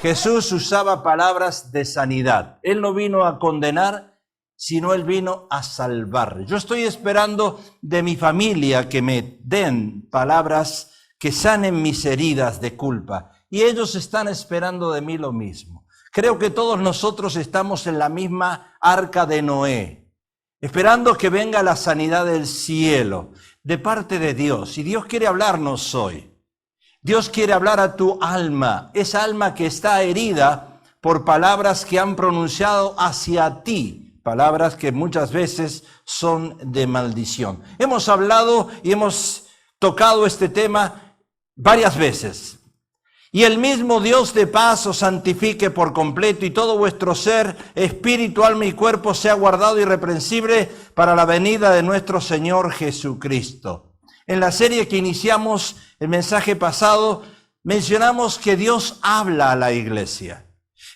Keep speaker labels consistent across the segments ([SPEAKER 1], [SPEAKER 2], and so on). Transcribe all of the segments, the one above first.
[SPEAKER 1] Jesús usaba palabras de sanidad. Él no vino a condenar, sino Él vino a salvar. Yo estoy esperando de mi familia que me den palabras que sanen mis heridas de culpa. Y ellos están esperando de mí lo mismo. Creo que todos nosotros estamos en la misma arca de Noé, esperando que venga la sanidad del cielo, de parte de Dios. Y Dios quiere hablarnos hoy. Dios quiere hablar a tu alma, esa alma que está herida por palabras que han pronunciado hacia ti, palabras que muchas veces son de maldición. Hemos hablado y hemos tocado este tema varias veces. Y el mismo Dios de paz os santifique por completo y todo vuestro ser, espíritu, alma y cuerpo sea guardado irreprensible para la venida de nuestro Señor Jesucristo. En la serie que iniciamos el mensaje pasado, mencionamos que Dios habla a la iglesia.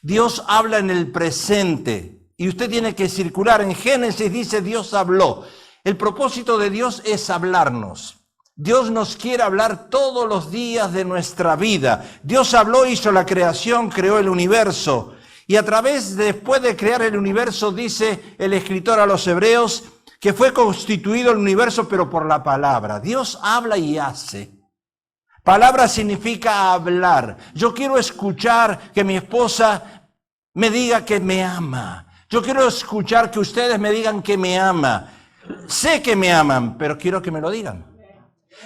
[SPEAKER 1] Dios habla en el presente. Y usted tiene que circular. En Génesis dice Dios habló. El propósito de Dios es hablarnos. Dios nos quiere hablar todos los días de nuestra vida. Dios habló, hizo la creación, creó el universo. Y a través, después de crear el universo, dice el escritor a los Hebreos, que fue constituido el universo, pero por la palabra. Dios habla y hace. Palabra significa hablar. Yo quiero escuchar que mi esposa me diga que me ama. Yo quiero escuchar que ustedes me digan que me ama. Sé que me aman, pero quiero que me lo digan.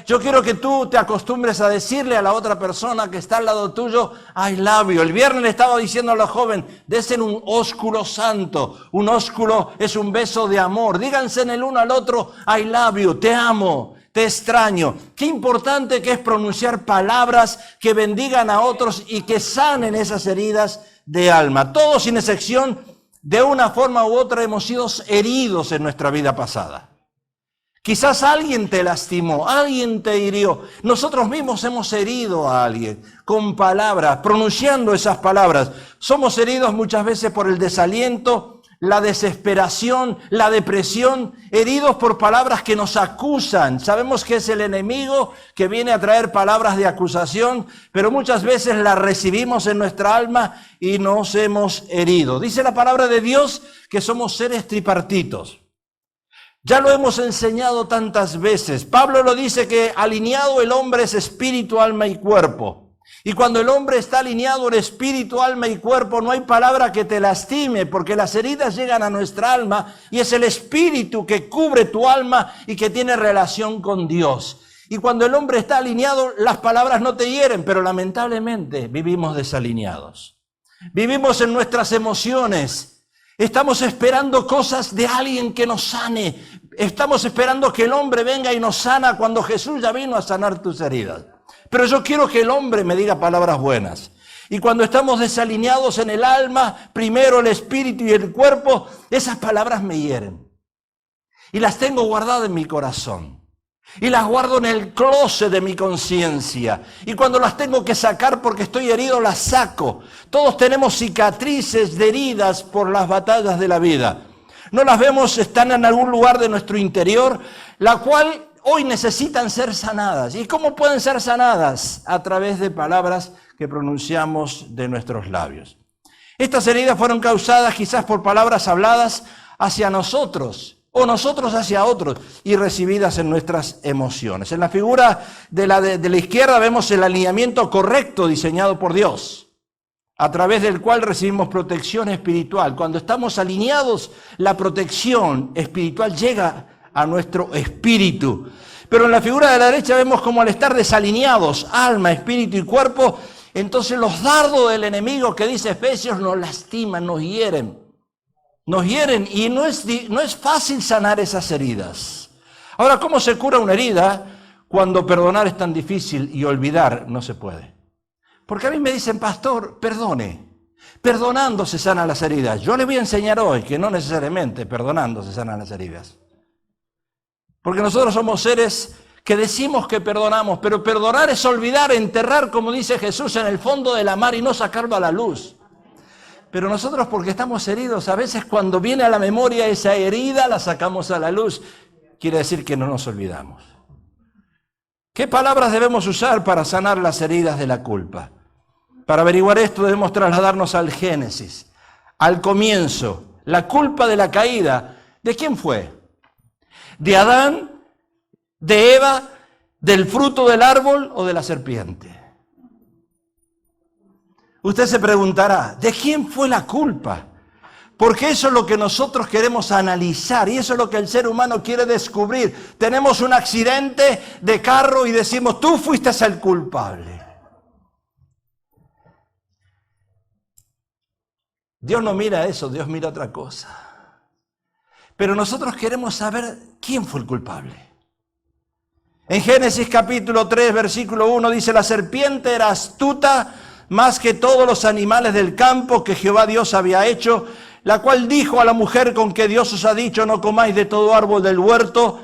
[SPEAKER 1] Yo quiero que tú te acostumbres a decirle a la otra persona que está al lado tuyo, I love you. El viernes le estaba diciendo a los jóvenes, desen un ósculo santo. Un ósculo es un beso de amor. Díganse en el uno al otro, I love you, te amo, te extraño. Qué importante que es pronunciar palabras que bendigan a otros y que sanen esas heridas de alma. Todos sin excepción, de una forma u otra hemos sido heridos en nuestra vida pasada. Quizás alguien te lastimó, alguien te hirió. Nosotros mismos hemos herido a alguien con palabras, pronunciando esas palabras. Somos heridos muchas veces por el desaliento, la desesperación, la depresión, heridos por palabras que nos acusan. Sabemos que es el enemigo que viene a traer palabras de acusación, pero muchas veces las recibimos en nuestra alma y nos hemos herido. Dice la palabra de Dios que somos seres tripartitos. Ya lo hemos enseñado tantas veces. Pablo lo dice que alineado el hombre es espíritu, alma y cuerpo. Y cuando el hombre está alineado en espíritu, alma y cuerpo, no hay palabra que te lastime, porque las heridas llegan a nuestra alma y es el espíritu que cubre tu alma y que tiene relación con Dios. Y cuando el hombre está alineado, las palabras no te hieren, pero lamentablemente vivimos desalineados. Vivimos en nuestras emociones. Estamos esperando cosas de alguien que nos sane. Estamos esperando que el hombre venga y nos sana cuando Jesús ya vino a sanar tus heridas. Pero yo quiero que el hombre me diga palabras buenas. Y cuando estamos desalineados en el alma, primero el espíritu y el cuerpo, esas palabras me hieren. Y las tengo guardadas en mi corazón. Y las guardo en el closet de mi conciencia. Y cuando las tengo que sacar porque estoy herido, las saco. Todos tenemos cicatrices de heridas por las batallas de la vida. No las vemos, están en algún lugar de nuestro interior, la cual hoy necesitan ser sanadas. ¿Y cómo pueden ser sanadas? A través de palabras que pronunciamos de nuestros labios. Estas heridas fueron causadas quizás por palabras habladas hacia nosotros, o nosotros hacia otros, y recibidas en nuestras emociones. En la figura de la izquierda vemos el alineamiento correcto diseñado por Dios, a través del cual recibimos protección espiritual. Cuando estamos alineados, la protección espiritual llega a nuestro espíritu. Pero en la figura de la derecha vemos como al estar desalineados, alma, espíritu y cuerpo, entonces los dardos del enemigo que dice Efesios nos lastiman, nos hieren. Nos hieren y no es fácil sanar esas heridas. Ahora, ¿cómo se cura una herida cuando perdonar es tan difícil y olvidar no se puede? Porque a mí me dicen, pastor, perdone. Perdonando se sanan las heridas. Yo les voy a enseñar hoy que no necesariamente perdonando se sanan las heridas. Porque nosotros somos seres que decimos que perdonamos, pero perdonar es olvidar, enterrar, como dice Jesús, en el fondo de la mar y no sacarlo a la luz. Pero nosotros, porque estamos heridos, a veces cuando viene a la memoria esa herida, la sacamos a la luz. Quiere decir que no nos olvidamos. ¿Qué palabras debemos usar para sanar las heridas de la culpa? Para averiguar esto debemos trasladarnos al Génesis, al comienzo. La culpa de la caída, ¿de quién fue? ¿De Adán? ¿De Eva? ¿Del fruto del árbol o de la serpiente? Usted se preguntará, ¿de quién fue la culpa? Porque eso es lo que nosotros queremos analizar y eso es lo que el ser humano quiere descubrir. Tenemos un accidente de carro y decimos, tú fuiste el culpable. Dios no mira eso, Dios mira otra cosa. Pero nosotros queremos saber quién fue el culpable. En Génesis capítulo 3, versículo 1 dice, la serpiente era astuta más que todos los animales del campo que Jehová Dios había hecho, la cual dijo a la mujer, con que Dios os ha dicho, no comáis de todo árbol del huerto.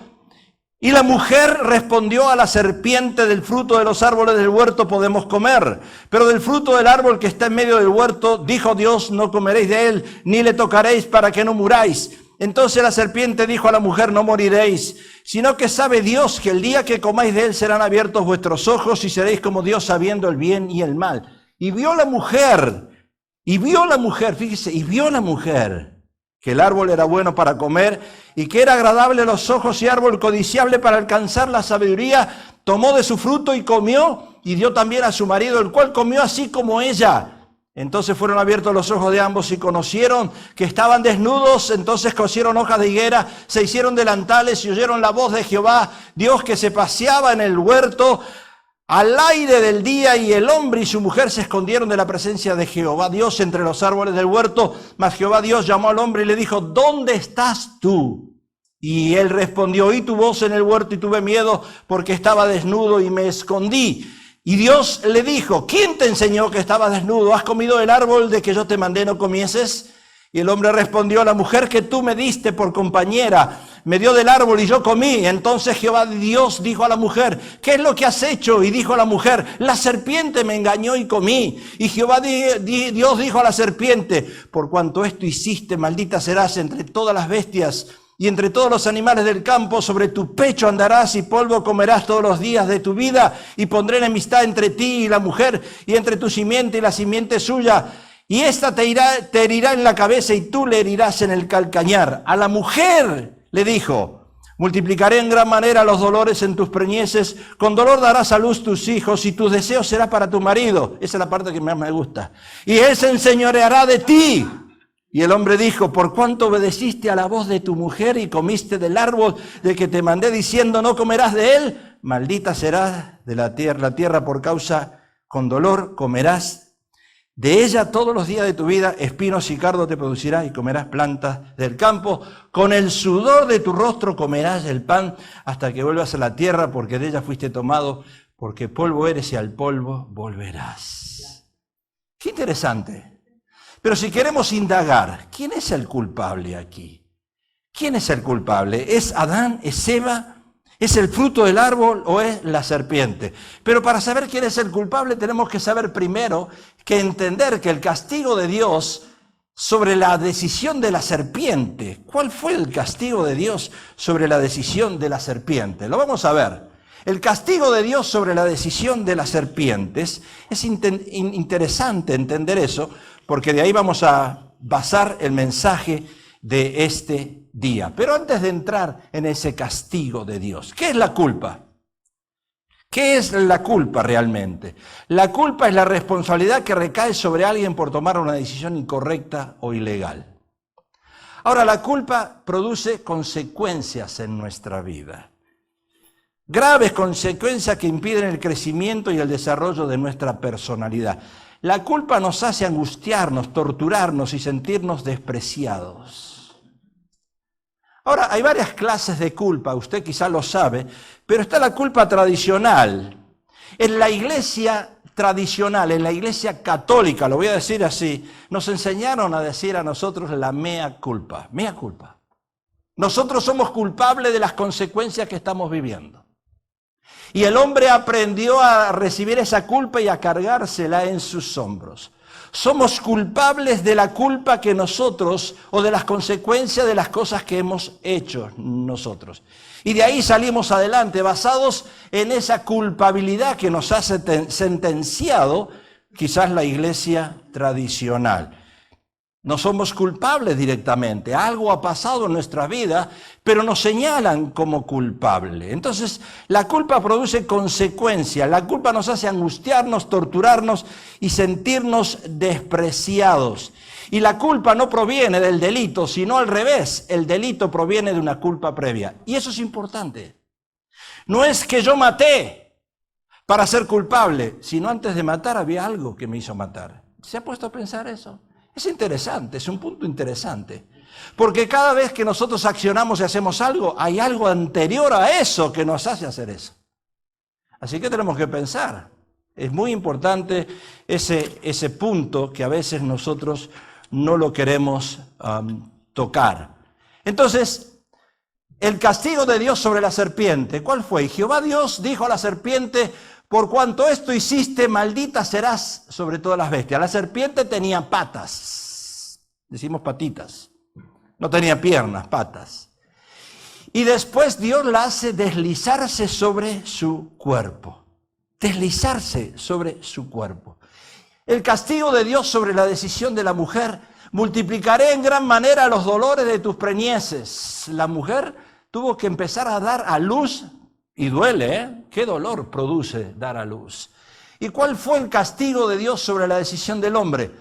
[SPEAKER 1] Y la mujer respondió a la serpiente, del fruto de los árboles del huerto podemos comer, pero del fruto del árbol que está en medio del huerto, dijo Dios, no comeréis de él, ni le tocaréis para que no muráis. Entonces la serpiente dijo a la mujer, no moriréis, sino que sabe Dios que el día que comáis de él serán abiertos vuestros ojos y seréis como Dios sabiendo el bien y el mal. Y vio la mujer, fíjese, y vio la mujer que el árbol era bueno para comer y que era agradable a los ojos y árbol codiciable para alcanzar la sabiduría, tomó de su fruto y comió y dio también a su marido, el cual comió así como ella. Entonces fueron abiertos los ojos de ambos y conocieron que estaban desnudos, entonces cosieron hojas de higuera, se hicieron delantales y oyeron la voz de Jehová, Dios que se paseaba en el huerto al aire del día, y el hombre y su mujer se escondieron de la presencia de Jehová Dios entre los árboles del huerto. Mas Jehová Dios llamó al hombre y le dijo, ¿dónde estás tú? Y él respondió, oí tu voz en el huerto y tuve miedo porque estaba desnudo y me escondí. Y Dios le dijo, ¿quién te enseñó que estabas desnudo? ¿Has comido del árbol de que yo te mandé no comieses? Y el hombre respondió, la mujer que tú me diste por compañera me dio del árbol y yo comí. Entonces Jehová Dios dijo a la mujer, ¿qué es lo que has hecho? Y dijo a la mujer, la serpiente me engañó y comí. Y Jehová Dios dijo a la serpiente, por cuanto esto hiciste, maldita serás entre todas las bestias y entre todos los animales del campo, sobre tu pecho andarás y polvo comerás todos los días de tu vida. Y pondré enemistad entre ti y la mujer, y entre tu simiente y la simiente suya. Y ésta te herirá en la cabeza y tú le herirás en el calcañar. A la mujer le dijo, multiplicaré en gran manera los dolores en tus preñeces, con dolor darás a luz tus hijos y tus deseos será para tu marido. Esa es la parte que más me gusta. Y él se enseñoreará de ti. Y el hombre dijo, por cuanto obedeciste a la voz de tu mujer y comiste del árbol de que te mandé diciendo, no comerás de él, maldita serás de la tierra por causa, con dolor comerás de ella todos los días de tu vida, espinos y cardo te producirá y comerás plantas del campo. Con el sudor de tu rostro comerás el pan hasta que vuelvas a la tierra, porque de ella fuiste tomado, porque polvo eres y al polvo volverás. Qué interesante. Pero si queremos indagar, ¿quién es el culpable aquí? ¿Quién es el culpable? ¿Es Adán? ¿Es Eva? ¿Es el fruto del árbol o es la serpiente? Pero para saber quién es el culpable tenemos que saber primero que entender que el castigo de Dios sobre la decisión de la serpiente. ¿Cuál fue el castigo de Dios sobre la decisión de la serpiente? Lo vamos a ver. El castigo de Dios sobre la decisión de las serpientes, es interesante entender eso, porque de ahí vamos a basar el mensaje de este día. Pero antes de entrar en ese castigo de Dios, ¿qué es la culpa? ¿Qué es la culpa realmente? La culpa es la responsabilidad que recae sobre alguien por tomar una decisión incorrecta o ilegal. Ahora, la culpa produce consecuencias en nuestra vida. Graves consecuencias que impiden el crecimiento y el desarrollo de nuestra personalidad. La culpa nos hace angustiarnos, torturarnos y sentirnos despreciados. Ahora, hay varias clases de culpa, usted quizá lo sabe, pero está la culpa tradicional. En la iglesia tradicional, en la iglesia católica, lo voy a decir así, nos enseñaron a decir a nosotros la mea culpa. Mea culpa. Nosotros somos culpables de las consecuencias que estamos viviendo. Y el hombre aprendió a recibir esa culpa y a cargársela en sus hombros. Somos culpables de la culpa que nosotros, o de las consecuencias de las cosas que hemos hecho nosotros. Y de ahí salimos adelante, basados en esa culpabilidad que nos ha sentenciado quizás la iglesia tradicional. No somos culpables directamente, algo ha pasado en nuestra vida, pero nos señalan como culpable. Entonces, la culpa produce consecuencias, la culpa nos hace angustiarnos, torturarnos y sentirnos despreciados. Y la culpa no proviene del delito, sino al revés, el delito proviene de una culpa previa. Y eso es importante. No es que yo maté para ser culpable, sino antes de matar había algo que me hizo matar. ¿Se ha puesto a pensar eso? Es interesante, es un punto interesante. Porque cada vez que nosotros accionamos y hacemos algo, hay algo anterior a eso que nos hace hacer eso. Así que tenemos que pensar. Es muy importante ese punto que a veces nosotros no lo queremos tocar. Entonces, el castigo de Dios sobre la serpiente, ¿cuál fue? Jehová Dios dijo a la serpiente: por cuanto esto hiciste, maldita serás sobre todas las bestias. La serpiente tenía patas, decimos patitas, no tenía piernas, patas. Y después Dios la hace deslizarse sobre su cuerpo, deslizarse sobre su cuerpo. El castigo de Dios sobre la decisión de la mujer: multiplicaré en gran manera los dolores de tus preñeces. La mujer tuvo que empezar a dar a luz. Y duele, ¿eh? ¿Qué dolor produce dar a luz? ¿Y cuál fue el castigo de Dios sobre la decisión del hombre?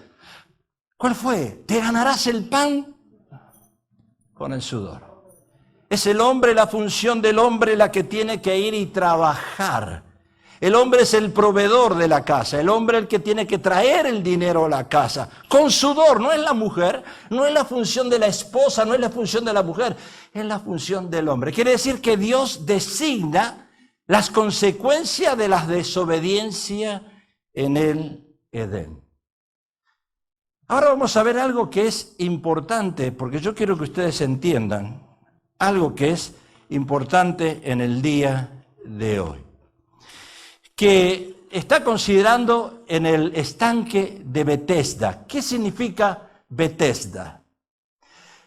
[SPEAKER 1] ¿Cuál fue? Te ganarás el pan con el sudor. Es el hombre, la función del hombre la que tiene que ir y trabajar. El hombre es el proveedor de la casa, el hombre el que tiene que traer el dinero a la casa. Con sudor, no es la mujer, no es la función de la esposa, no es la función de la mujer, es la función del hombre. Quiere decir que Dios designa las consecuencias de la desobediencia en el Edén. Ahora vamos a ver algo que es importante, porque yo quiero que ustedes entiendan algo que es importante en el día de hoy, que está considerando en el estanque de Betesda. ¿Qué significa Betesda?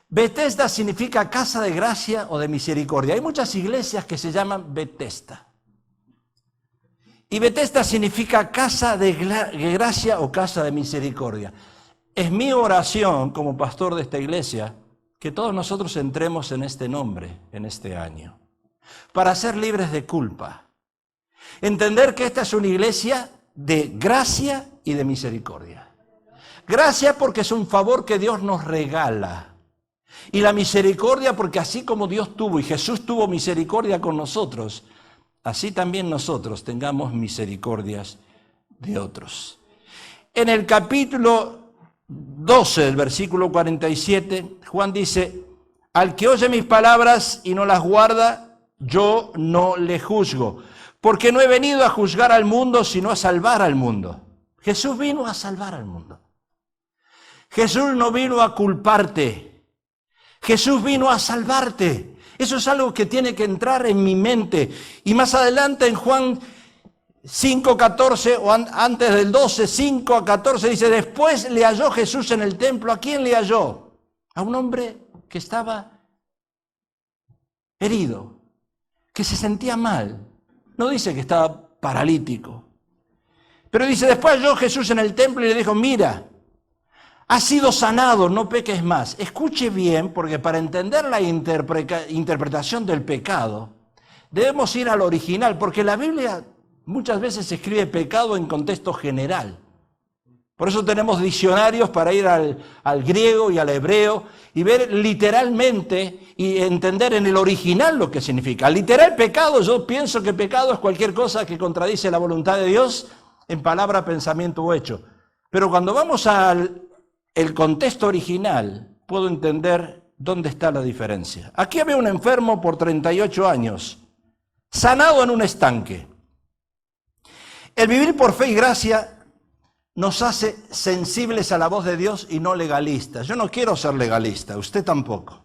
[SPEAKER 1] Betesda significa casa de gracia o de misericordia. Hay muchas iglesias que se llaman Betesda. Y Betesda significa casa de gracia o casa de misericordia. Es mi oración como pastor de esta iglesia que todos nosotros entremos en este nombre en este año, para ser libres de culpa. Entender que esta es una iglesia de gracia y de misericordia. Gracia porque es un favor que Dios nos regala. Y la misericordia porque así como Dios tuvo y Jesús tuvo misericordia con nosotros, así también nosotros tengamos misericordias de otros. En el capítulo 12, del versículo 47, Juan dice: al que oye mis palabras y no las guarda, yo no le juzgo. Porque no he venido a juzgar al mundo, sino a salvar al mundo. Jesús vino a salvar al mundo. Jesús no vino a culparte. Jesús vino a salvarte. Eso es algo que tiene que entrar en mi mente. Y más adelante en Juan 5:14, o antes del 12, 5 a 14, dice: después le halló Jesús en el templo. ¿A quién le halló? A un hombre que estaba herido, que se sentía mal. No dice que estaba paralítico. Pero dice: después halló Jesús en el templo y le dijo: mira, has sido sanado, no peques más. Escuche bien, porque para entender la interpretación del pecado, debemos ir al original, porque la Biblia muchas veces se escribe pecado en contexto general. Por eso tenemos diccionarios para ir al griego y al hebreo y ver literalmente y entender en el original lo que significa. Literal pecado, yo pienso que pecado es cualquier cosa que contradice la voluntad de Dios en palabra, pensamiento o hecho. Pero cuando vamos al contexto original, puedo entender dónde está la diferencia. Aquí había un enfermo por 38 años, sanado en un estanque. El vivir por fe y gracia nos hace sensibles a la voz de Dios y no legalistas. Yo no quiero ser legalista, usted tampoco.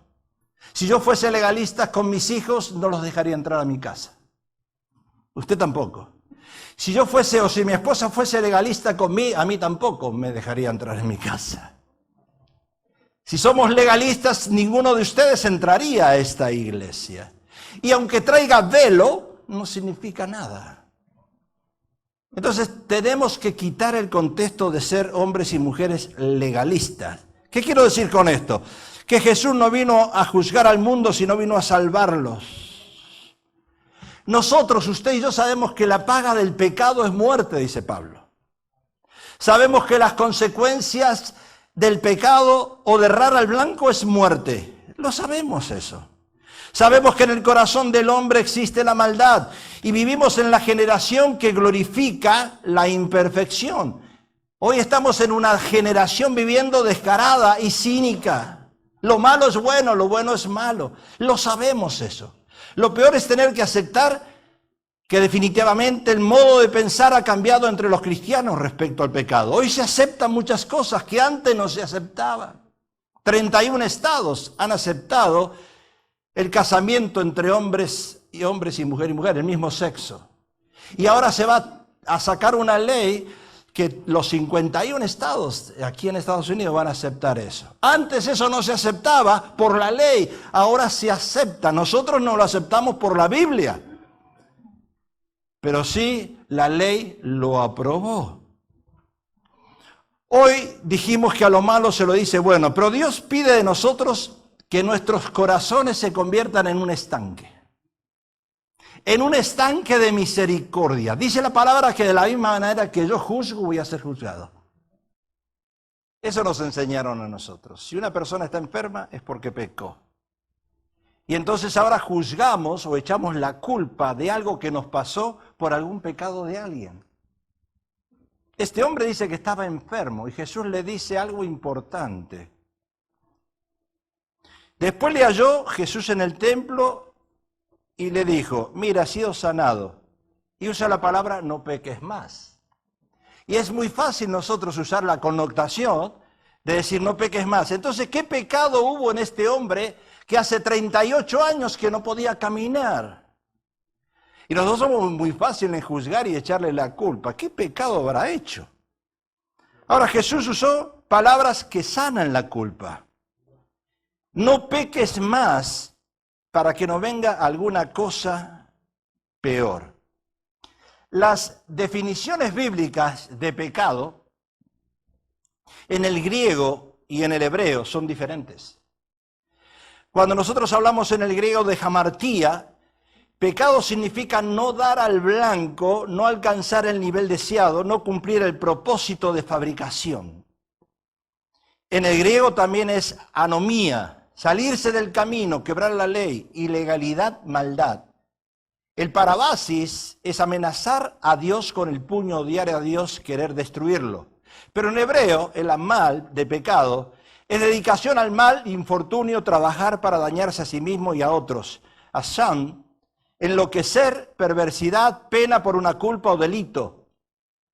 [SPEAKER 1] Si yo fuese legalista con mis hijos, no los dejaría entrar a mi casa. Usted tampoco. Si yo fuese, o si mi esposa fuese legalista conmigo, a mí tampoco me dejaría entrar en mi casa. Si somos legalistas, ninguno de ustedes entraría a esta iglesia. Y aunque traiga velo, no significa nada. Entonces tenemos que quitar el contexto de ser hombres y mujeres legalistas. ¿Qué quiero decir con esto? Que Jesús no vino a juzgar al mundo, sino vino a salvarlos. Nosotros, usted y yo, sabemos que la paga del pecado es muerte, dice Pablo. Sabemos que las consecuencias del pecado o de errar al blanco es muerte. Lo sabemos eso. Sabemos que en el corazón del hombre existe la maldad y vivimos en la generación que glorifica la imperfección. Hoy estamos en una generación viviendo descarada y cínica. Lo malo es bueno, lo bueno es malo. Lo sabemos eso. Lo peor es tener que aceptar que definitivamente el modo de pensar ha cambiado entre los cristianos respecto al pecado. Hoy se aceptan muchas cosas que antes no se aceptaban. 31 estados han aceptado el casamiento entre hombres y mujer, el mismo sexo. Y ahora se va a sacar una ley que los 51 estados aquí en Estados Unidos van a aceptar eso. Antes eso no se aceptaba por la ley, ahora se acepta. Nosotros no lo aceptamos por la Biblia, pero sí la ley lo aprobó. Hoy dijimos que a lo malo se lo dice bueno, pero Dios pide de nosotros que nuestros corazones se conviertan en un estanque de misericordia. Dice la palabra que de la misma manera que yo juzgo, voy a ser juzgado. Eso nos enseñaron a nosotros. Si una persona está enferma es porque pecó. Y entonces ahora juzgamos o echamos la culpa de algo que nos pasó por algún pecado de alguien. Este hombre dice que estaba enfermo y Jesús le dice algo importante. Después le halló Jesús en el templo y le dijo, mira, has sido sanado. Y usa la palabra no peques más. Y es muy fácil nosotros usar la connotación de decir no peques más. Entonces, ¿qué pecado hubo en este hombre que hace 38 años que no podía caminar? Y nosotros somos muy fáciles en juzgar y echarle la culpa. ¿Qué pecado habrá hecho? Ahora Jesús usó palabras que sanan la culpa. No peques más para que no venga alguna cosa peor. Las definiciones bíblicas de pecado en el griego y en el hebreo son diferentes. Cuando nosotros hablamos en el griego de hamartía, pecado significa no dar al blanco, no alcanzar el nivel deseado, no cumplir el propósito de fabricación. En el griego también es anomía. Salirse del camino, quebrar la ley, ilegalidad, maldad. El parabasis es amenazar a Dios con el puño, odiar a Dios, querer destruirlo. Pero en hebreo, el amal de pecado es dedicación al mal, infortunio, trabajar para dañarse a sí mismo y a otros. Asham, enloquecer, perversidad, pena por una culpa o delito.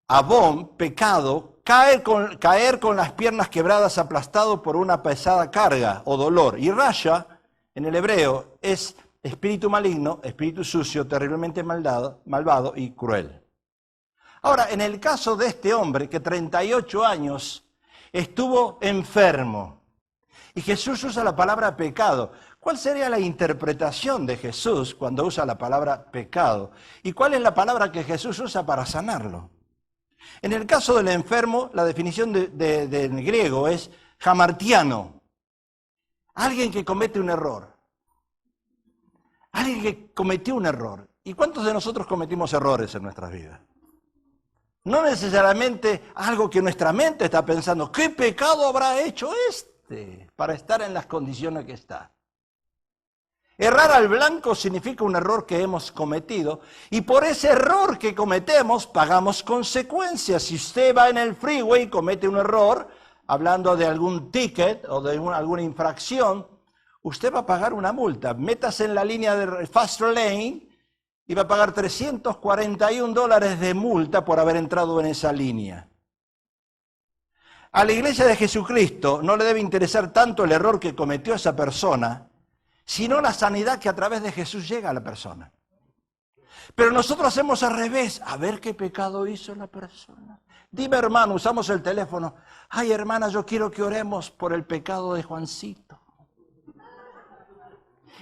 [SPEAKER 1] Abón, pecado, caer con las piernas quebradas, aplastado por una pesada carga o dolor. Y rasha, en el hebreo, es espíritu maligno, espíritu sucio, terriblemente malvado y cruel. Ahora, en el caso de este hombre que 38 años estuvo enfermo, y Jesús usa la palabra pecado, ¿cuál sería la interpretación de Jesús cuando usa la palabra pecado? ¿Y cuál es la palabra que Jesús usa para sanarlo? En el caso del enfermo, la definición del griego es hamartiano, alguien que comete un error. Alguien que cometió un error. ¿Y cuántos de nosotros cometimos errores en nuestras vidas? No necesariamente algo que nuestra mente está pensando, ¿qué pecado habrá hecho este para estar en las condiciones que está? Errar al blanco significa un error que hemos cometido y por ese error que cometemos pagamos consecuencias. Si usted va en el freeway y comete un error, hablando de algún ticket o de alguna infracción, usted va a pagar una multa. Métase en la línea de fast lane y va a pagar $341 de multa por haber entrado en esa línea. A la iglesia de Jesucristo no le debe interesar tanto el error que cometió esa persona, sino la sanidad que a través de Jesús llega a la persona. Pero nosotros hacemos al revés. A ver qué pecado hizo la persona. Dime, hermano, usamos el teléfono. Ay, hermana, yo quiero que oremos por el pecado de Juancito.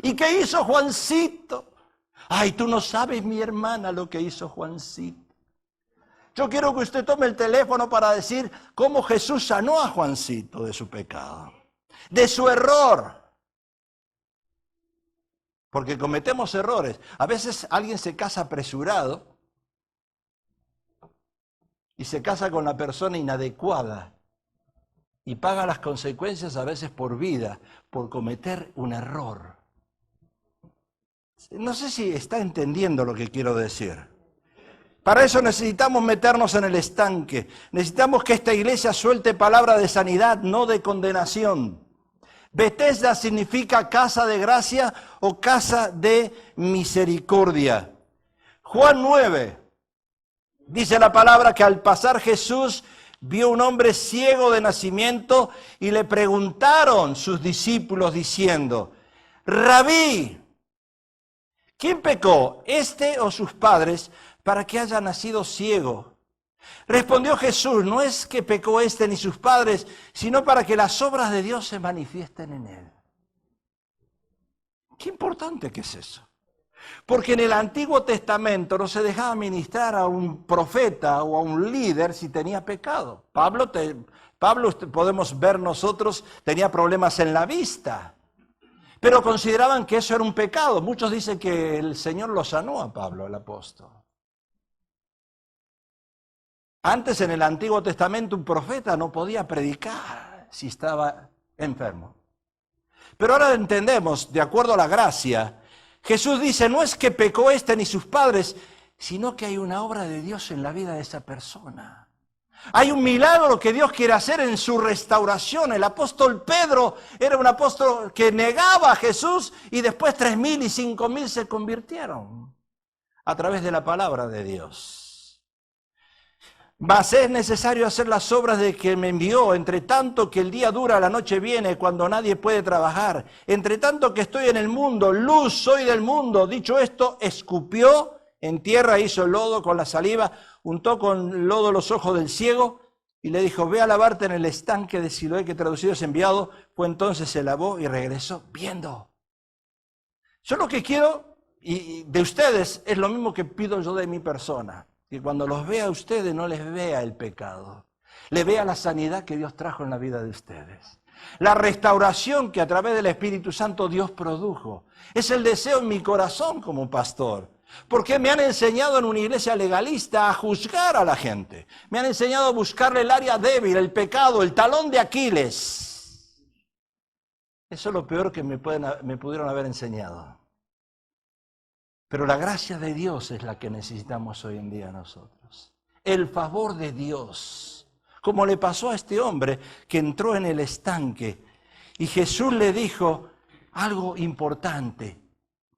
[SPEAKER 1] ¿Y qué hizo Juancito? Ay, tú no sabes, mi hermana, lo que hizo Juancito. Yo quiero que usted tome el teléfono para decir cómo Jesús sanó a Juancito de su pecado, de su error. Porque cometemos errores. A veces alguien se casa apresurado y se casa con la persona inadecuada y paga las consecuencias a veces por vida, por cometer un error. No sé si está entendiendo lo que quiero decir. Para eso necesitamos meternos en el estanque. Necesitamos que esta iglesia suelte palabra de sanidad, no de condenación. Betesda significa casa de gracia o casa de misericordia. Juan 9, dice la palabra que al pasar Jesús vio un hombre ciego de nacimiento y le preguntaron sus discípulos diciendo, Rabí, ¿quién pecó, este o sus padres, para que haya nacido ciego? Respondió Jesús, no es que pecó este ni sus padres, sino para que las obras de Dios se manifiesten en él. Qué importante que es eso. Porque en el Antiguo Testamento no se dejaba ministrar a un profeta o a un líder si tenía pecado. Pablo, podemos ver nosotros, tenía problemas en la vista. Pero consideraban que eso era un pecado. Muchos dicen que el Señor lo sanó a Pablo, el apóstol. Antes en el Antiguo Testamento un profeta no podía predicar si estaba enfermo. Pero ahora entendemos, de acuerdo a la gracia, Jesús dice, no es que pecó este ni sus padres, sino que hay una obra de Dios en la vida de esa persona. Hay un milagro que Dios quiere hacer en su restauración. El apóstol Pedro era un apóstol que negaba a Jesús y después 3.000 y 5.000 se convirtieron a través de la palabra de Dios. Mas es necesario hacer las obras de que me envió, entre tanto que el día dura, la noche viene, cuando nadie puede trabajar. Entre tanto que estoy en el mundo, luz soy del mundo. Dicho esto, escupió en tierra, hizo el lodo con la saliva, untó con lodo los ojos del ciego y le dijo, ve a lavarte en el estanque de Siloé, que traducido es enviado. Fue entonces, se lavó y regresó viendo. Yo lo que quiero y de ustedes es lo mismo que pido yo de mi persona. Que cuando los vea a ustedes no les vea el pecado, le vea la sanidad que Dios trajo en la vida de ustedes. La restauración que a través del Espíritu Santo Dios produjo. Es el deseo en mi corazón como pastor. Porque me han enseñado en una iglesia legalista a juzgar a la gente. Me han enseñado a buscarle el área débil, el pecado, el talón de Aquiles. Eso es lo peor que me pudieron haber enseñado. Pero la gracia de Dios es la que necesitamos hoy en día nosotros. El favor de Dios. Como le pasó a este hombre que entró en el estanque. Y Jesús le dijo algo importante.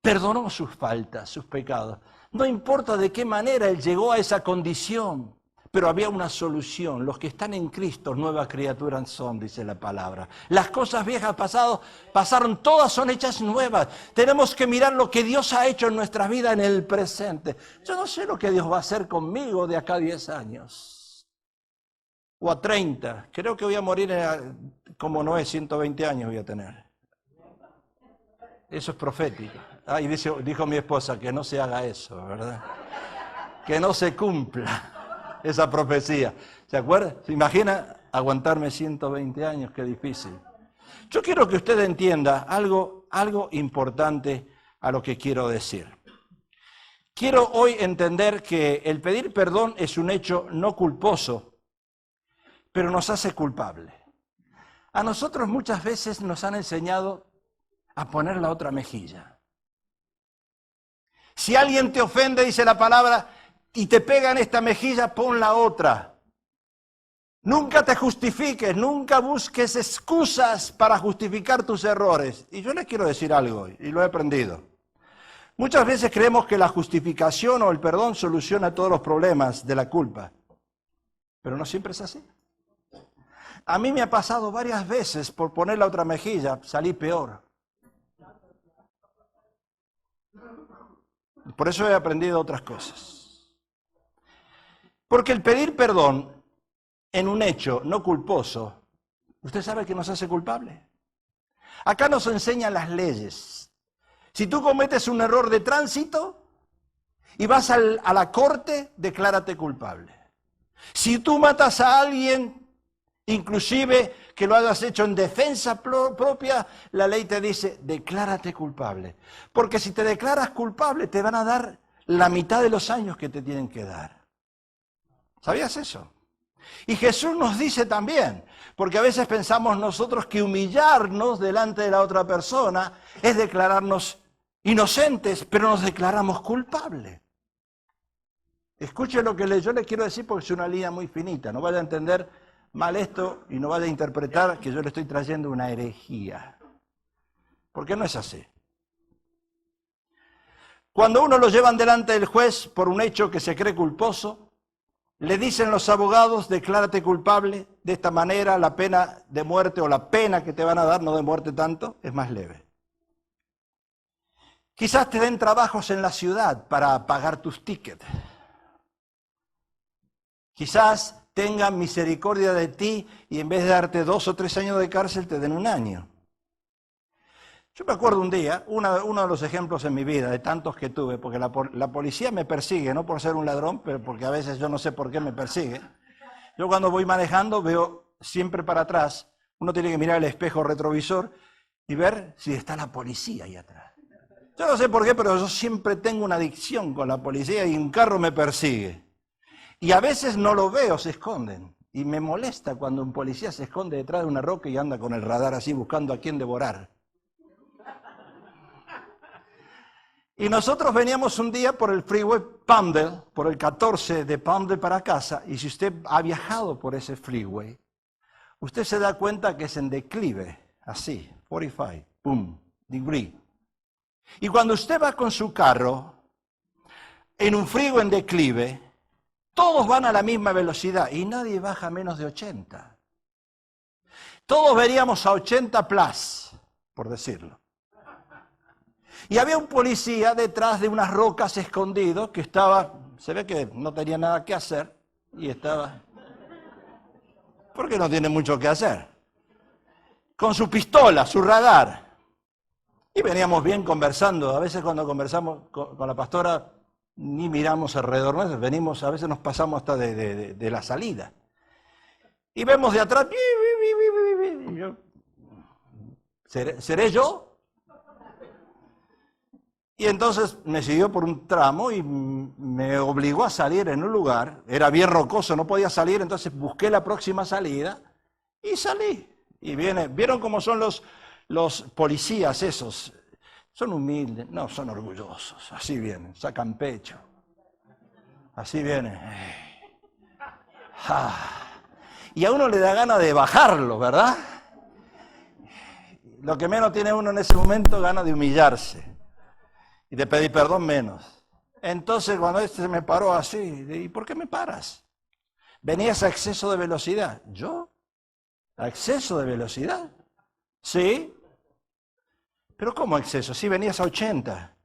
[SPEAKER 1] Perdonó sus faltas, sus pecados. No importa de qué manera él llegó a esa condición. Pero había una solución. Los que están en Cristo, nueva criatura son, dice la palabra. Las cosas viejas pasaron, todas son hechas nuevas. Tenemos que mirar lo que Dios ha hecho en nuestra vida en el presente. Yo no sé lo que Dios va a hacer conmigo de acá a 10 años. O a 30. Creo que voy a morir como Noé, 120 años voy a tener. Eso es profético. Y dijo mi esposa que no se haga eso, ¿verdad? Que no se cumpla esa profecía. ¿Se acuerda? ¿Se imagina aguantarme 120 años? Qué difícil. Yo quiero que usted entienda algo importante a lo que quiero decir. Quiero hoy entender que el pedir perdón es un hecho no culposo, pero nos hace culpable. A nosotros muchas veces nos han enseñado a poner la otra mejilla. Si alguien te ofende, dice la palabra, y te pega en esta mejilla, pon la otra. Nunca te justifiques, nunca busques excusas para justificar tus errores. Y yo les quiero decir algo, y lo he aprendido. Muchas veces creemos que la justificación o el perdón soluciona todos los problemas de la culpa. Pero no siempre es así. A mí me ha pasado varias veces por poner la otra mejilla, salí peor. Por eso he aprendido otras cosas. Porque el pedir perdón en un hecho no culposo, ¿usted sabe que nos hace culpable? Acá nos enseñan las leyes. Si tú cometes un error de tránsito y vas a la corte, declárate culpable. Si tú matas a alguien, inclusive que lo hayas hecho en defensa propia, la ley te dice, declárate culpable. Porque si te declaras culpable, te van a dar la mitad de los años que te tienen que dar. ¿Sabías eso? Y Jesús nos dice también, porque a veces pensamos nosotros que humillarnos delante de la otra persona es declararnos inocentes, pero nos declaramos culpables. Escuche lo que yo le quiero decir porque es una línea muy finita. No vaya a entender mal esto y no vaya a interpretar que yo le estoy trayendo una herejía. Porque no es así. Cuando uno lo llevan delante del juez por un hecho que se cree culposo, le dicen los abogados, declárate culpable, de esta manera la pena de muerte o la pena que te van a dar, no de muerte tanto, es más leve. Quizás te den trabajos en la ciudad para pagar tus tickets. Quizás tengan misericordia de ti y en vez de darte 2 o 3 años de cárcel te den 1 año. Yo me acuerdo un día, uno de los ejemplos en mi vida, de tantos que tuve, porque la policía me persigue, no por ser un ladrón, pero porque a veces yo no sé por qué me persigue. Yo cuando voy manejando veo siempre para atrás, uno tiene que mirar el espejo retrovisor y ver si está la policía ahí atrás. Yo no sé por qué, pero yo siempre tengo una adicción con la policía y un carro me persigue. Y a veces no lo veo, se esconden. Y me molesta cuando un policía se esconde detrás de una roca y anda con el radar así buscando a quién devorar. Y nosotros veníamos un día por el freeway Palmdale, por el 14 de Palmdale para casa, y si usted ha viajado por ese freeway, usted se da cuenta que es en declive, así, 45, boom, degree. Y cuando usted va con su carro, en un freeway en declive, todos van a la misma velocidad y nadie baja menos de 80. Todos veríamos a 80 plus, por decirlo. Y había un policía detrás de unas rocas escondido que estaba, se ve que no tenía nada que hacer y estaba, porque no tiene mucho que hacer, con su pistola, su radar. Y veníamos bien conversando, a veces cuando conversamos con la pastora ni miramos alrededor nuestro, venimos, a veces nos pasamos hasta de la salida. Y vemos de atrás, y yo, ¿seré yo? Y entonces me siguió por un tramo y me obligó a salir en un lugar, era bien rocoso, no podía salir, entonces busqué la próxima salida y salí. Y ¿vieron cómo son los policías esos? Son humildes, no, son orgullosos, así vienen, sacan pecho, así vienen. Y a uno le da ganas de bajarlo, ¿verdad? Lo que menos tiene uno en ese momento, ganas de humillarse. Y de pedir perdón menos. Entonces cuando este se me paró así, ¿y por qué me paras? Venías a exceso de velocidad. ¿Yo? ¿A exceso de velocidad? Sí. ¿Pero cómo exceso? Sí, venías a 80.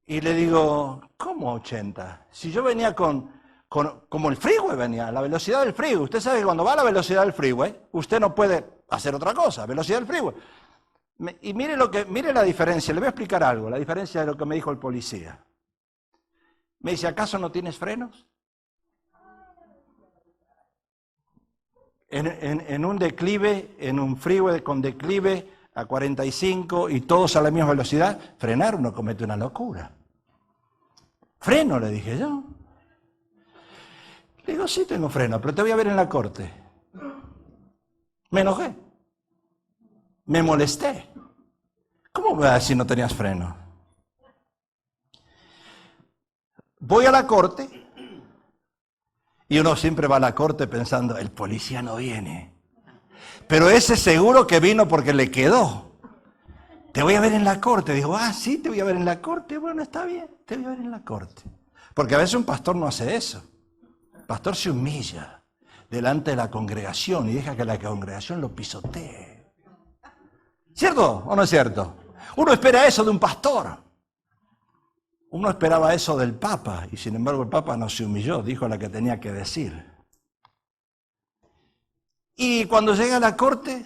[SPEAKER 1] Y le digo, ¿cómo a 80? Si yo venía como el freeway venía, a la velocidad del freeway. Usted sabe que cuando va a la velocidad del freeway, usted no puede hacer otra cosa, velocidad del freeway. Y mire la diferencia, le voy a explicar algo, la diferencia de lo que me dijo el policía. Me dice, ¿acaso no tienes frenos? En un declive, en un freeway con declive a 45 y todos a la misma velocidad, frenar uno comete una locura. Freno, le dije yo. Le digo, sí tengo freno, pero te voy a ver en la corte. Me enojé. Me molesté. ¿Cómo me vas a decir no tenías freno? Voy a la corte y uno siempre va a la corte pensando, el policía no viene. Pero ese seguro que vino porque le quedó. Te voy a ver en la corte. Digo, sí, te voy a ver en la corte. Bueno, está bien, te voy a ver en la corte. Porque a veces un pastor no hace eso. El pastor se humilla delante de la congregación y deja que la congregación lo pisotee. ¿Cierto o no es cierto? Uno espera eso de un pastor. Uno esperaba eso del Papa y sin embargo el Papa no se humilló, dijo la que tenía que decir. Y cuando llegué a la corte,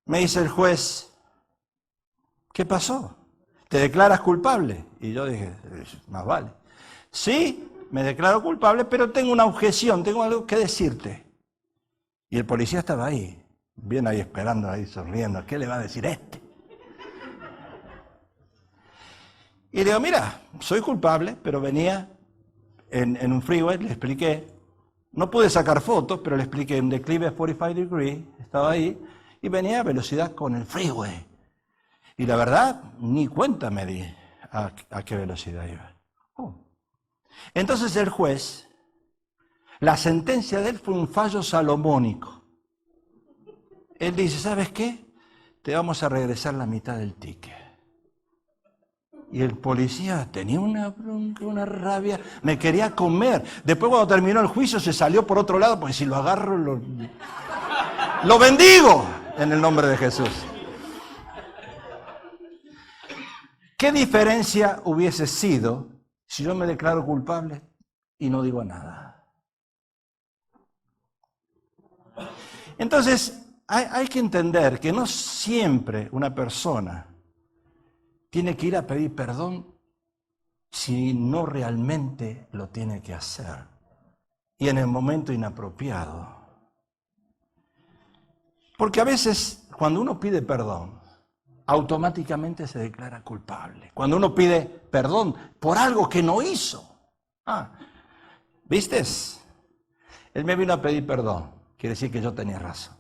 [SPEAKER 1] me dice el juez, ¿qué pasó? ¿Te declaras culpable? Y yo dije, más vale. Sí, me declaro culpable, pero tengo una objeción, tengo algo que decirte. Y el policía estaba ahí, bien ahí esperando, ahí sonriendo. ¿Qué le va a decir este? Y le digo, mira, soy culpable, pero venía en un freeway, le expliqué. No pude sacar fotos, pero le expliqué en declive 45 degrees, estaba ahí, y venía a velocidad con el freeway. Y la verdad, ni cuenta me di a qué velocidad iba. Entonces el juez, la sentencia de él fue un fallo salomónico. Él dice, ¿sabes qué? Te vamos a regresar la mitad del ticket. Y el policía tenía una bronca, una rabia, me quería comer. Después cuando terminó el juicio se salió por otro lado, porque si lo agarro, lo bendigo en el nombre de Jesús. ¿Qué diferencia hubiese sido si yo me declaro culpable y no digo nada? Entonces, hay que entender que no siempre una persona tiene que ir a pedir perdón si no realmente lo tiene que hacer y en el momento inapropiado. Porque a veces cuando uno pide perdón, automáticamente se declara culpable. Cuando uno pide perdón por algo que no hizo. ¿Viste? Él me vino a pedir perdón. Quiere decir que yo tenía razón.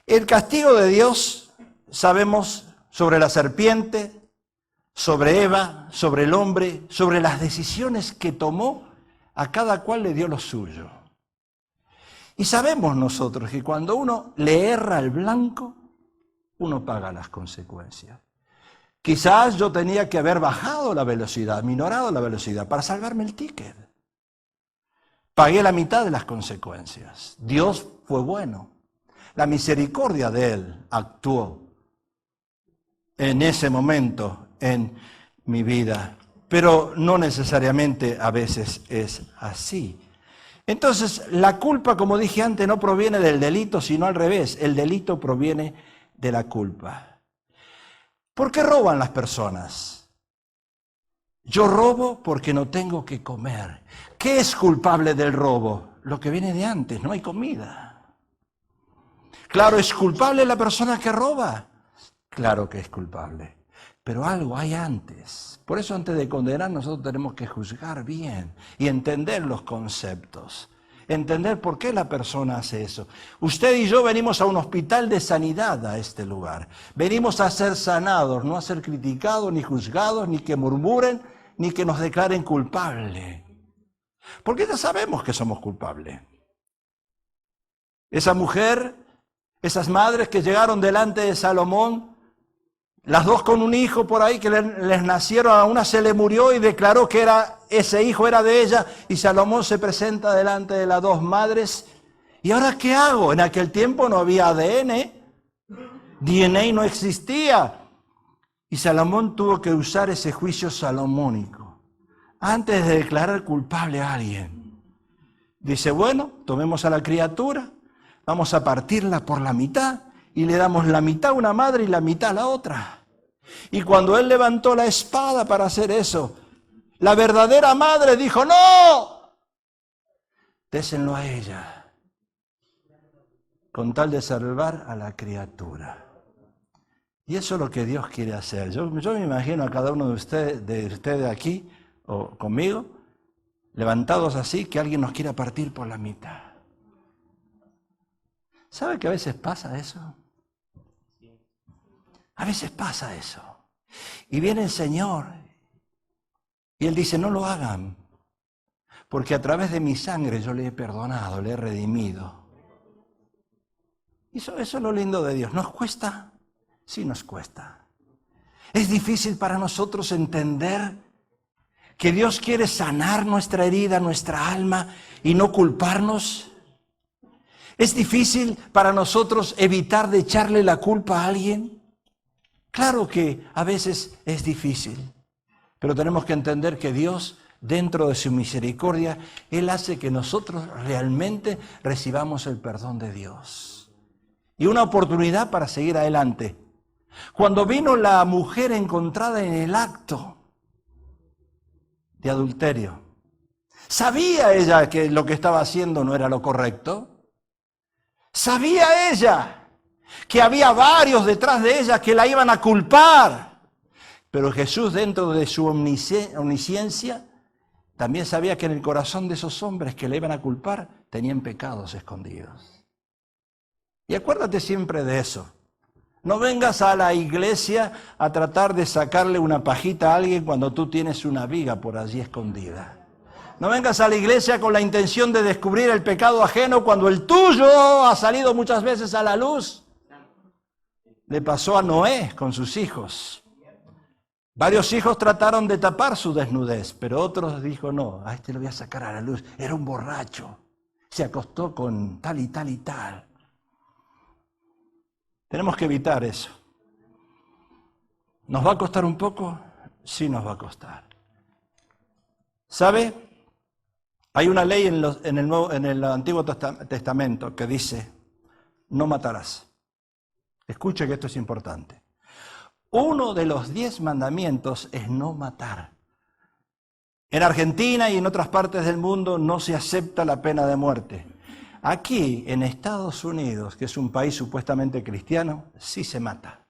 [SPEAKER 1] El castigo de Dios, sabemos, sobre la serpiente, sobre Eva, sobre el hombre, sobre las decisiones que tomó, a cada cual le dio lo suyo. Y sabemos nosotros que cuando uno le erra al blanco, uno paga las consecuencias. Quizás yo tenía que haber bajado la velocidad, minorado la velocidad, para salvarme el ticket. Pagué la mitad de las consecuencias. Dios fue bueno. La misericordia de Él actuó en ese momento en mi vida. Pero no necesariamente a veces es así. Entonces, la culpa, como dije antes, no proviene del delito, sino al revés. El delito proviene de la culpa. ¿Por qué roban las personas? Yo robo porque no tengo que comer. ¿Qué es culpable del robo? Lo que viene de antes, no hay comida. Claro, ¿es culpable la persona que roba? Claro que es culpable. Pero algo hay antes. Por eso antes de condenar nosotros tenemos que juzgar bien y entender los conceptos. Entender por qué la persona hace eso. Usted y yo venimos a un hospital de sanidad a este lugar. Venimos a ser sanados, no a ser criticados, ni juzgados, ni que murmuren, ni que nos declaren culpables. Porque ya sabemos que somos culpables. Esa mujer, esas madres que llegaron delante de Salomón, las dos con un hijo por ahí que les nacieron, a una se le murió y declaró que ese hijo era de ella, y Salomón se presenta delante de las dos madres. ¿Y ahora qué hago? En aquel tiempo no había ADN, DNA no existía, y Salomón tuvo que usar ese juicio salomónico antes de declarar culpable a alguien. Dice, bueno, tomemos a la criatura, vamos a partirla por la mitad, y le damos la mitad a una madre y la mitad a la otra. Y cuando él levantó la espada para hacer eso, la verdadera madre dijo, ¡no! Désenlo a ella, con tal de salvar a la criatura. Y eso es lo que Dios quiere hacer. Yo me imagino a cada uno de ustedes aquí, o conmigo, levantados así, que alguien nos quiera partir por la mitad. ¿Sabe que a veces pasa eso? A veces pasa eso. Y viene el Señor y Él dice, no lo hagan, porque a través de mi sangre yo le he perdonado, le he redimido. Eso es lo lindo de Dios. ¿Nos cuesta? Sí nos cuesta. Es difícil para nosotros entender que Dios quiere sanar nuestra herida, nuestra alma, y no culparnos. ¿Es difícil para nosotros evitar de echarle la culpa a alguien? Claro que a veces es difícil, pero tenemos que entender que Dios, dentro de su misericordia, Él hace que nosotros realmente recibamos el perdón de Dios. Y una oportunidad para seguir adelante. Cuando vino la mujer encontrada en el acto, de adulterio. ¿Sabía ella que lo que estaba haciendo no era lo correcto? ¿Sabía ella que había varios detrás de ella que la iban a culpar? Pero Jesús, dentro de su omnisciencia, también sabía que en el corazón de esos hombres que le iban a culpar tenían pecados escondidos. Y acuérdate siempre de eso. No vengas a la iglesia a tratar de sacarle una pajita a alguien cuando tú tienes una viga por allí escondida. No vengas a la iglesia con la intención de descubrir el pecado ajeno cuando el tuyo ha salido muchas veces a la luz. Le pasó a Noé con sus hijos. Varios hijos trataron de tapar su desnudez, pero otros dijo, no, a este lo voy a sacar a la luz. Era un borracho, se acostó con tal y tal y tal. Tenemos que evitar eso. ¿Nos va a costar un poco? Sí nos va a costar. ¿Sabe? Hay una ley en el Antiguo Testamento que dice, no matarás. Escuche que esto es importante. Uno de los 10 mandamientos es no matar. En Argentina y en otras partes del mundo no se acepta la pena de muerte. Aquí, en Estados Unidos, que es un país supuestamente cristiano, sí se mata.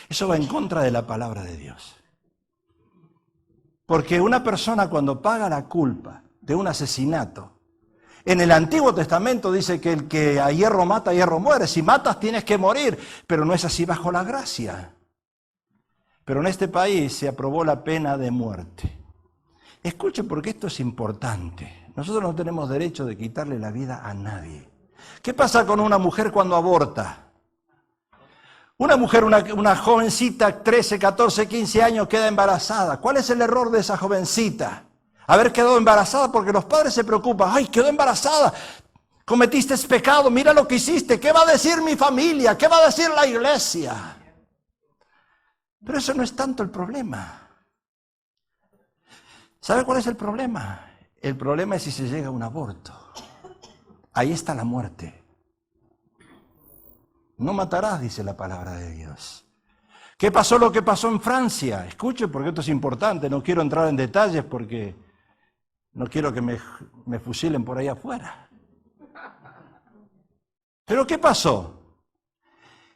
[SPEAKER 1] Eso va en contra de la palabra de Dios. Porque una persona cuando paga la culpa de un asesinato, en el Antiguo Testamento dice que el que a hierro mata, a hierro muere. Si matas tienes que morir, pero no es así bajo la gracia. Pero en este país se aprobó la pena de muerte. Escuche, porque esto es importante. Nosotros no tenemos derecho de quitarle la vida a nadie. ¿Qué pasa con una mujer cuando aborta? Una mujer, una jovencita, 13, 14, 15 años, queda embarazada. ¿Cuál es el error de esa jovencita? Haber quedado embarazada, porque los padres se preocupan. ¡Ay, quedó embarazada! Cometiste pecado, mira lo que hiciste. ¿Qué va a decir mi familia? ¿Qué va a decir la iglesia? Pero eso no es tanto el problema. ¿Sabe cuál es el problema? El problema es si se llega a un aborto. Ahí está la muerte. No matarás, dice la palabra de Dios. ¿Qué pasó lo que pasó en Francia? Escuche, porque esto es importante. No quiero entrar en detalles porque no quiero que me fusilen por ahí afuera. ¿Pero qué pasó?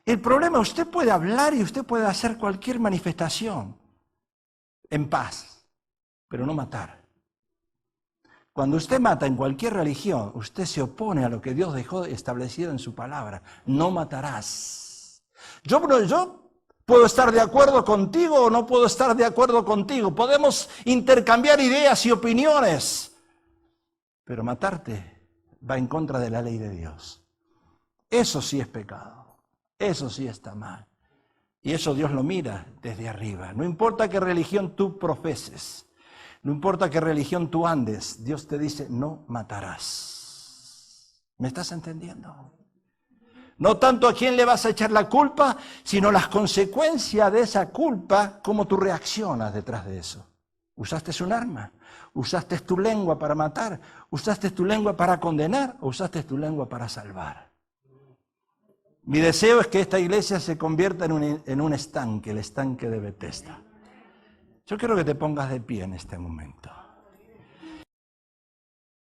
[SPEAKER 1] El problema, usted puede hablar y usted puede hacer cualquier manifestación en paz, pero no matar. Cuando usted mata en cualquier religión, usted se opone a lo que Dios dejó establecido en su palabra. No matarás. Yo puedo estar de acuerdo contigo o no puedo estar de acuerdo contigo. Podemos intercambiar ideas y opiniones. Pero matarte va en contra de la ley de Dios. Eso sí es pecado. Eso sí está mal. Y eso Dios lo mira desde arriba. No importa qué religión tú profeses. No importa qué religión tú andes, Dios te dice, no matarás. ¿Me estás entendiendo? No tanto a quién le vas a echar la culpa, sino las consecuencias de esa culpa, cómo tú reaccionas detrás de eso. ¿Usaste un arma? ¿Usaste tu lengua para matar? ¿Usaste tu lengua para condenar? ¿O usaste tu lengua para salvar? Mi deseo es que esta iglesia se convierta en un estanque, el estanque de Bethesda. Yo quiero que te pongas de pie en este momento.